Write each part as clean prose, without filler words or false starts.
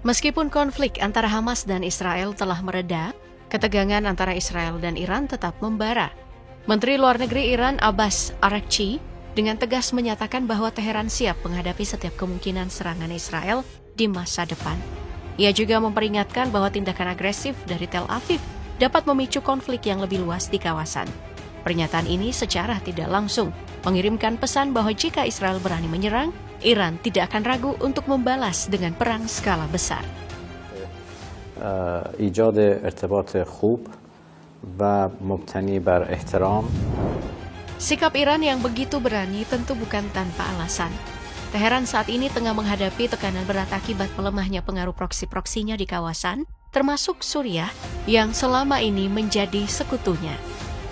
Meskipun konflik antara Hamas dan Israel telah mereda, ketegangan antara Israel dan Iran tetap membara. Menteri Luar Negeri Iran Abbas Araghchi dengan tegas menyatakan bahwa Teheran siap menghadapi setiap kemungkinan serangan Israel di masa depan. Ia juga memperingatkan bahwa tindakan agresif dari Tel Aviv dapat memicu konflik yang lebih luas di kawasan. Pernyataan ini secara tidak langsung mengirimkan pesan bahwa jika Israel berani menyerang, Iran tidak akan ragu untuk membalas dengan perang skala besar. ایجاد ارتباط خوب و مبتنی بر احترام. Sikap Iran yang begitu berani tentu bukan tanpa alasan. Teheran saat ini tengah menghadapi tekanan berat akibat melemahnya pengaruh proksi-proksinya di kawasan, termasuk Suriah yang selama ini menjadi sekutunya.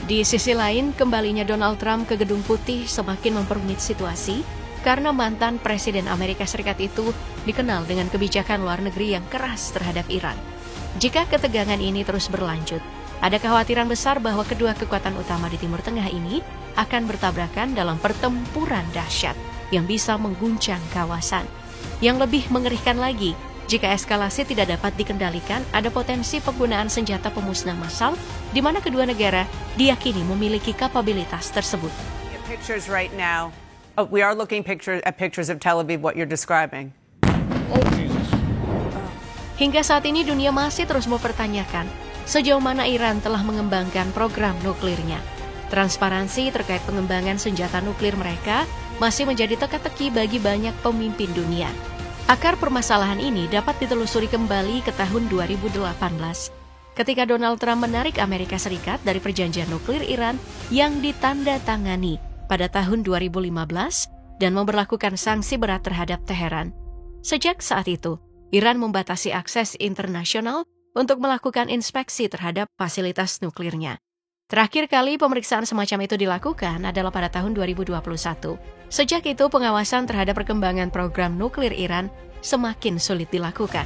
Di sisi lain, kembalinya Donald Trump ke Gedung Putih semakin memperumit situasi karena mantan Presiden Amerika Serikat itu dikenal dengan kebijakan luar negeri yang keras terhadap Iran. Jika ketegangan ini terus berlanjut, ada kekhawatiran besar bahwa kedua kekuatan utama di Timur Tengah ini akan bertabrakan dalam pertempuran dahsyat yang bisa mengguncang kawasan. Yang lebih mengerikan lagi, jika eskalasi tidak dapat dikendalikan, ada potensi penggunaan senjata pemusnah massal di mana kedua negara diyakini memiliki kapabilitas tersebut. Pictures right now. We are looking at pictures of Tel Aviv, what you're describing. Hingga saat ini dunia masih terus mempertanyakan sejauh mana Iran telah mengembangkan program nuklirnya. Transparansi terkait pengembangan senjata nuklir mereka masih menjadi teka-teki bagi banyak pemimpin dunia. Akar permasalahan ini dapat ditelusuri kembali ke tahun 2018, ketika Donald Trump menarik Amerika Serikat dari perjanjian nuklir Iran yang ditandatangani pada tahun 2015 dan memberlakukan sanksi berat terhadap Teheran. Sejak saat itu, Iran membatasi akses internasional untuk melakukan inspeksi terhadap fasilitas nuklirnya. Terakhir kali pemeriksaan semacam itu dilakukan adalah pada tahun 2021. Sejak itu, pengawasan terhadap perkembangan program nuklir Iran semakin sulit dilakukan.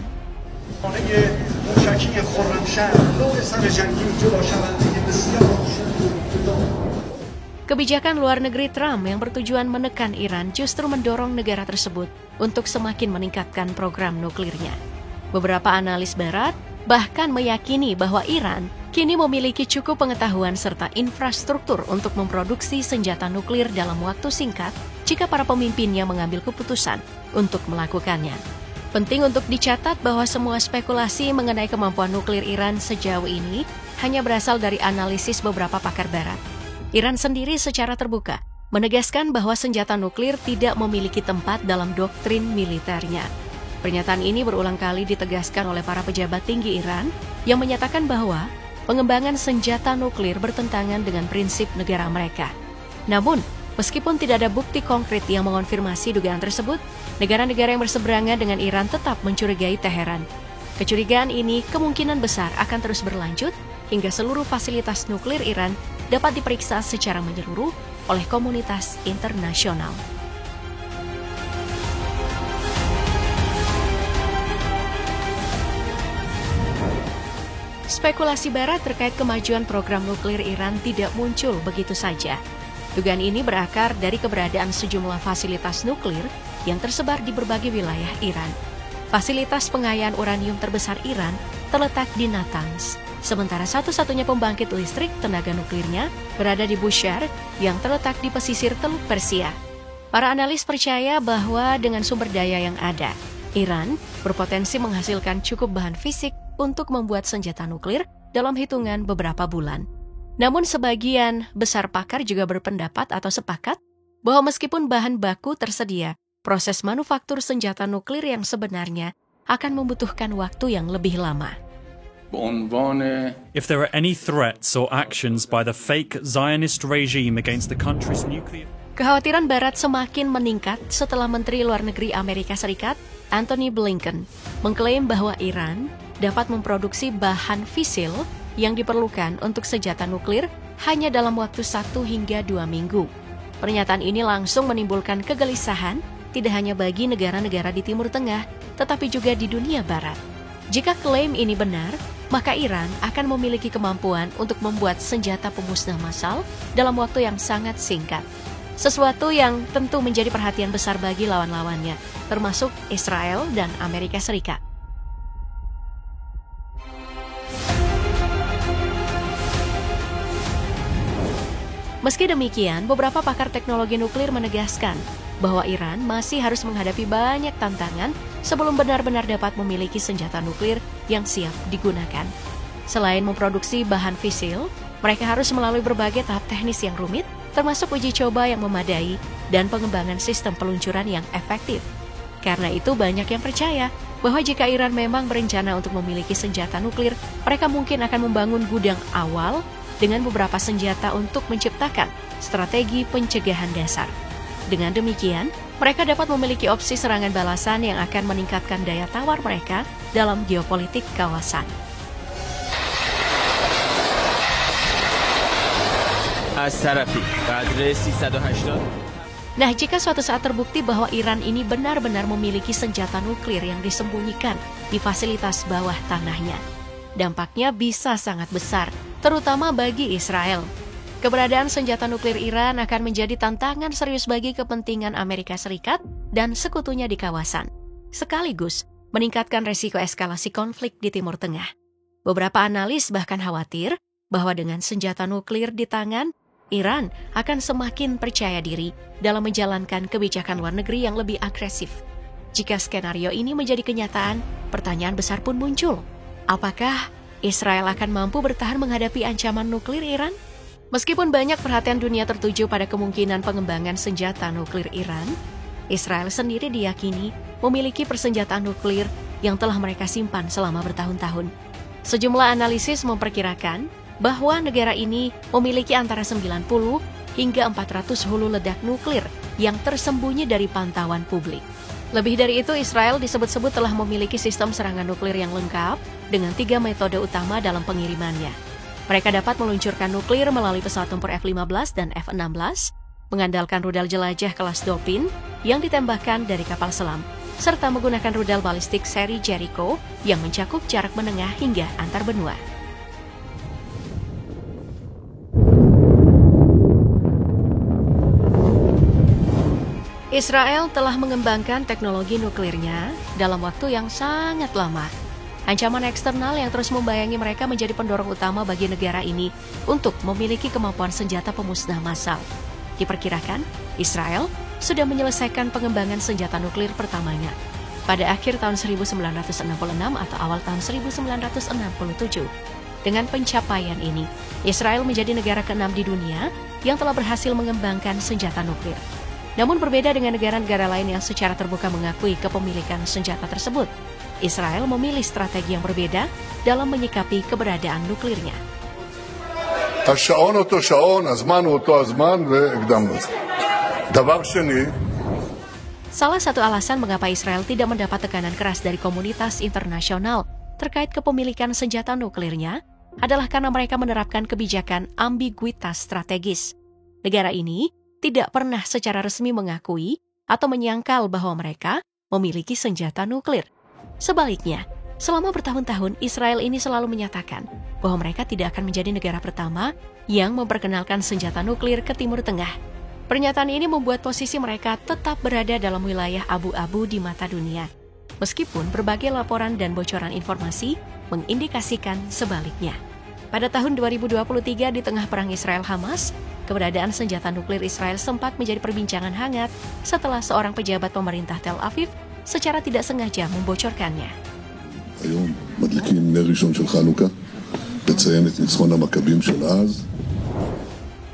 Kebijakan luar negeri Trump yang bertujuan menekan Iran justru mendorong negara tersebut untuk semakin meningkatkan program nuklirnya. Beberapa analis barat bahkan meyakini bahwa Iran kini memiliki cukup pengetahuan serta infrastruktur untuk memproduksi senjata nuklir dalam waktu singkat jika para pemimpinnya mengambil keputusan untuk melakukannya. Penting untuk dicatat bahwa semua spekulasi mengenai kemampuan nuklir Iran sejauh ini hanya berasal dari analisis beberapa pakar barat. Iran sendiri secara terbuka menegaskan bahwa senjata nuklir tidak memiliki tempat dalam doktrin militernya. Pernyataan ini berulang kali ditegaskan oleh para pejabat tinggi Iran yang menyatakan bahwa pengembangan senjata nuklir bertentangan dengan prinsip negara mereka. Namun, meskipun tidak ada bukti konkret yang mengonfirmasi dugaan tersebut, negara-negara yang berseberangan dengan Iran tetap mencurigai Teheran. Kecurigaan ini kemungkinan besar akan terus berlanjut hingga seluruh fasilitas nuklir Iran dapat diperiksa secara menyeluruh oleh komunitas internasional. Spekulasi barat terkait kemajuan program nuklir Iran tidak muncul begitu saja. Dugaan ini berakar dari keberadaan sejumlah fasilitas nuklir yang tersebar di berbagai wilayah Iran. Fasilitas pengayaan uranium terbesar Iran terletak di Natanz, sementara satu-satunya pembangkit listrik tenaga nuklirnya berada di Bushehr yang terletak di pesisir Teluk Persia. Para analis percaya bahwa dengan sumber daya yang ada, Iran berpotensi menghasilkan cukup bahan fisik untuk membuat senjata nuklir dalam hitungan beberapa bulan. Namun sebagian besar pakar juga berpendapat atau sepakat bahwa meskipun bahan baku tersedia, proses manufaktur senjata nuklir yang sebenarnya akan membutuhkan waktu yang lebih lama. If there are any threats or actions by the fake Zionist regime against the country's nuclear... Kekhawatiran Barat semakin meningkat setelah Menteri Luar Negeri Amerika Serikat, Antony Blinken, mengklaim bahwa Iran dapat memproduksi bahan fisil yang diperlukan untuk senjata nuklir hanya dalam waktu 1 hingga 2 minggu. Pernyataan ini langsung menimbulkan kegelisahan tidak hanya bagi negara-negara di Timur Tengah, tetapi juga di dunia Barat. Jika klaim ini benar, maka Iran akan memiliki kemampuan untuk membuat senjata pemusnah massal dalam waktu yang sangat singkat. Sesuatu yang tentu menjadi perhatian besar bagi lawan-lawannya, termasuk Israel dan Amerika Serikat. Meski demikian, beberapa pakar teknologi nuklir menegaskan bahwa Iran masih harus menghadapi banyak tantangan sebelum benar-benar dapat memiliki senjata nuklir yang siap digunakan. Selain memproduksi bahan fisil, mereka harus melalui berbagai tahap teknis yang rumit, termasuk uji coba yang memadai dan pengembangan sistem peluncuran yang efektif. Karena itu banyak yang percaya bahwa jika Iran memang berencana untuk memiliki senjata nuklir, mereka mungkin akan membangun gudang awal dengan beberapa senjata untuk menciptakan strategi pencegahan dasar. Dengan demikian, mereka dapat memiliki opsi serangan balasan yang akan meningkatkan daya tawar mereka dalam geopolitik kawasan. Nah, jika suatu saat terbukti bahwa Iran ini benar-benar memiliki senjata nuklir yang disembunyikan di fasilitas bawah tanahnya, dampaknya bisa sangat besar, terutama bagi Israel. Keberadaan senjata nuklir Iran akan menjadi tantangan serius bagi kepentingan Amerika Serikat dan sekutunya di kawasan, sekaligus meningkatkan resiko eskalasi konflik di Timur Tengah. Beberapa analis bahkan khawatir bahwa dengan senjata nuklir di tangan, Iran akan semakin percaya diri dalam menjalankan kebijakan luar negeri yang lebih agresif. Jika skenario ini menjadi kenyataan, pertanyaan besar pun muncul. Apakah Israel akan mampu bertahan menghadapi ancaman nuklir Iran? Meskipun banyak perhatian dunia tertuju pada kemungkinan pengembangan senjata nuklir Iran, Israel sendiri diyakini memiliki persenjataan nuklir yang telah mereka simpan selama bertahun-tahun. Sejumlah analisis memperkirakan bahwa negara ini memiliki antara 90 hingga 400 hulu ledak nuklir yang tersembunyi dari pantauan publik. Lebih dari itu, Israel disebut-sebut telah memiliki sistem serangan nuklir yang lengkap dengan 3 metode utama dalam pengirimannya. Mereka dapat meluncurkan nuklir melalui pesawat tempur F-15 dan F-16, mengandalkan rudal jelajah kelas Dolphin yang ditembakkan dari kapal selam, serta menggunakan rudal balistik seri Jericho yang mencakup jarak menengah hingga antar benua. Israel telah mengembangkan teknologi nuklirnya dalam waktu yang sangat lama. Ancaman eksternal yang terus membayangi mereka menjadi pendorong utama bagi negara ini untuk memiliki kemampuan senjata pemusnah massal. Diperkirakan, Israel sudah menyelesaikan pengembangan senjata nuklir pertamanya pada akhir tahun 1966 atau awal tahun 1967. Dengan pencapaian ini, Israel menjadi negara ke-6 di dunia yang telah berhasil mengembangkan senjata nuklir. Namun berbeda dengan negara-negara lain yang secara terbuka mengakui kepemilikan senjata tersebut, Israel memilih strategi yang berbeda dalam menyikapi keberadaan nuklirnya. Salah satu alasan mengapa Israel tidak mendapat tekanan keras dari komunitas internasional terkait kepemilikan senjata nuklirnya adalah karena mereka menerapkan kebijakan ambiguitas strategis. Negara ini tidak pernah secara resmi mengakui atau menyangkal bahwa mereka memiliki senjata nuklir. Sebaliknya, selama bertahun-tahun Israel ini selalu menyatakan bahwa mereka tidak akan menjadi negara pertama yang memperkenalkan senjata nuklir ke Timur Tengah. Pernyataan ini membuat posisi mereka tetap berada dalam wilayah abu-abu di mata dunia, meskipun berbagai laporan dan bocoran informasi mengindikasikan sebaliknya. Pada tahun 2023 di tengah perang Israel-Hamas, keberadaan senjata nuklir Israel sempat menjadi perbincangan hangat setelah seorang pejabat pemerintah Tel Aviv secara tidak sengaja membocorkannya.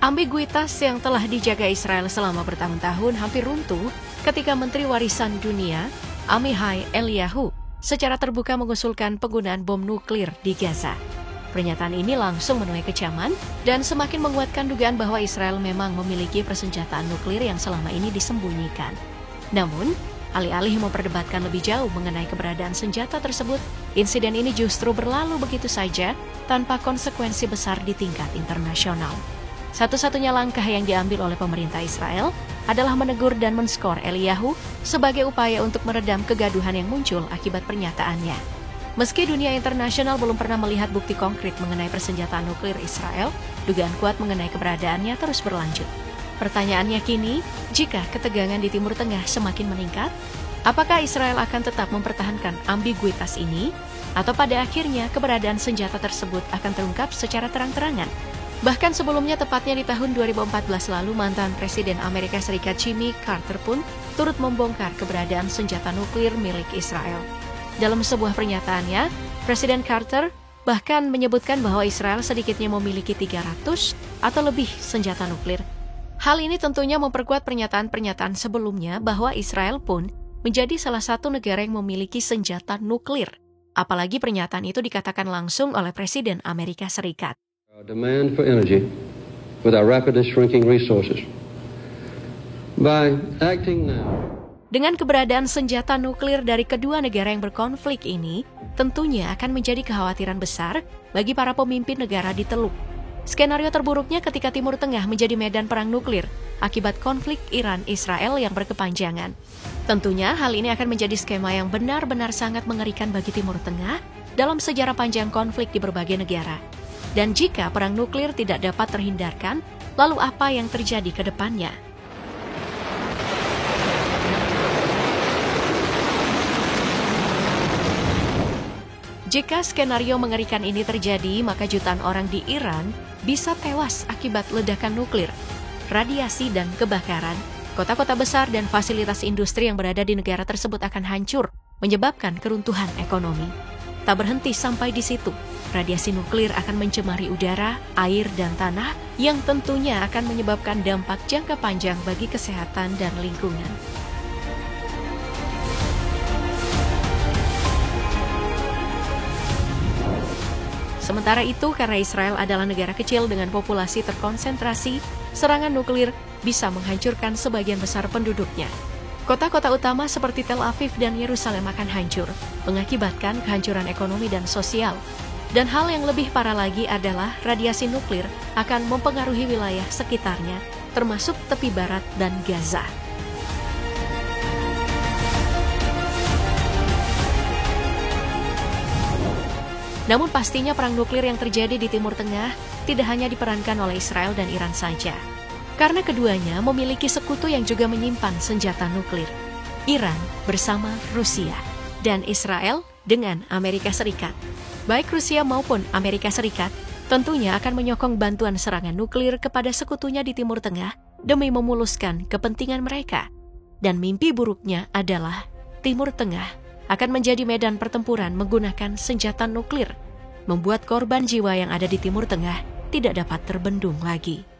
Ambiguitas yang telah dijaga Israel selama bertahun-tahun hampir runtuh ketika Menteri Warisan Dunia, Amihai Eliyahu, secara terbuka mengusulkan penggunaan bom nuklir di Gaza. Pernyataan ini langsung menuai kecaman dan semakin menguatkan dugaan bahwa Israel memang memiliki persenjataan nuklir yang selama ini disembunyikan. Namun, alih-alih memperdebatkan lebih jauh mengenai keberadaan senjata tersebut, insiden ini justru berlalu begitu saja tanpa konsekuensi besar di tingkat internasional. Satu-satunya langkah yang diambil oleh pemerintah Israel adalah menegur dan menskor Eliyahu sebagai upaya untuk meredam kegaduhan yang muncul akibat pernyataannya. Meski dunia internasional belum pernah melihat bukti konkret mengenai persenjataan nuklir Israel, dugaan kuat mengenai keberadaannya terus berlanjut. Pertanyaannya kini, jika ketegangan di Timur Tengah semakin meningkat, apakah Israel akan tetap mempertahankan ambiguitas ini? Atau pada akhirnya keberadaan senjata tersebut akan terungkap secara terang-terangan? Bahkan sebelumnya, tepatnya di tahun 2014 lalu, mantan Presiden Amerika Serikat Jimmy Carter pun turut membongkar keberadaan senjata nuklir milik Israel. Dalam sebuah pernyataannya, Presiden Carter bahkan menyebutkan bahwa Israel sedikitnya memiliki 300 atau lebih senjata nuklir. Hal ini tentunya memperkuat pernyataan-pernyataan sebelumnya bahwa Israel pun menjadi salah satu negara yang memiliki senjata nuklir. Apalagi pernyataan itu dikatakan langsung oleh Presiden Amerika Serikat. Our demand for energy with our rapidly shrinking resources. By acting now. Dengan keberadaan senjata nuklir dari kedua negara yang berkonflik ini, tentunya akan menjadi kekhawatiran besar bagi para pemimpin negara di Teluk. Skenario terburuknya ketika Timur Tengah menjadi medan perang nuklir akibat konflik Iran-Israel yang berkepanjangan. Tentunya hal ini akan menjadi skema yang benar-benar sangat mengerikan bagi Timur Tengah dalam sejarah panjang konflik di berbagai negara. Dan jika perang nuklir tidak dapat terhindarkan, lalu apa yang terjadi ke depannya? Jika skenario mengerikan ini terjadi, maka jutaan orang di Iran bisa tewas akibat ledakan nuklir, radiasi dan kebakaran. Kota-kota besar dan fasilitas industri yang berada di negara tersebut akan hancur, menyebabkan keruntuhan ekonomi. Tak berhenti sampai di situ, radiasi nuklir akan mencemari udara, air, dan tanah yang tentunya akan menyebabkan dampak jangka panjang bagi kesehatan dan lingkungan. Sementara itu, karena Israel adalah negara kecil dengan populasi terkonsentrasi, serangan nuklir bisa menghancurkan sebagian besar penduduknya. Kota-kota utama seperti Tel Aviv dan Yerusalem akan hancur, mengakibatkan kehancuran ekonomi dan sosial. Dan hal yang lebih parah lagi adalah radiasi nuklir akan mempengaruhi wilayah sekitarnya, termasuk tepi barat dan Gaza. Namun pastinya perang nuklir yang terjadi di Timur Tengah tidak hanya diperankan oleh Israel dan Iran saja. Karena keduanya memiliki sekutu yang juga menyimpan senjata nuklir. Iran bersama Rusia dan Israel dengan Amerika Serikat. Baik Rusia maupun Amerika Serikat tentunya akan menyokong bantuan serangan nuklir kepada sekutunya di Timur Tengah demi memuluskan kepentingan mereka. Dan mimpi buruknya adalah Timur Tengah akan menjadi medan pertempuran menggunakan senjata nuklir, membuat korban jiwa yang ada di Timur Tengah tidak dapat terbendung lagi.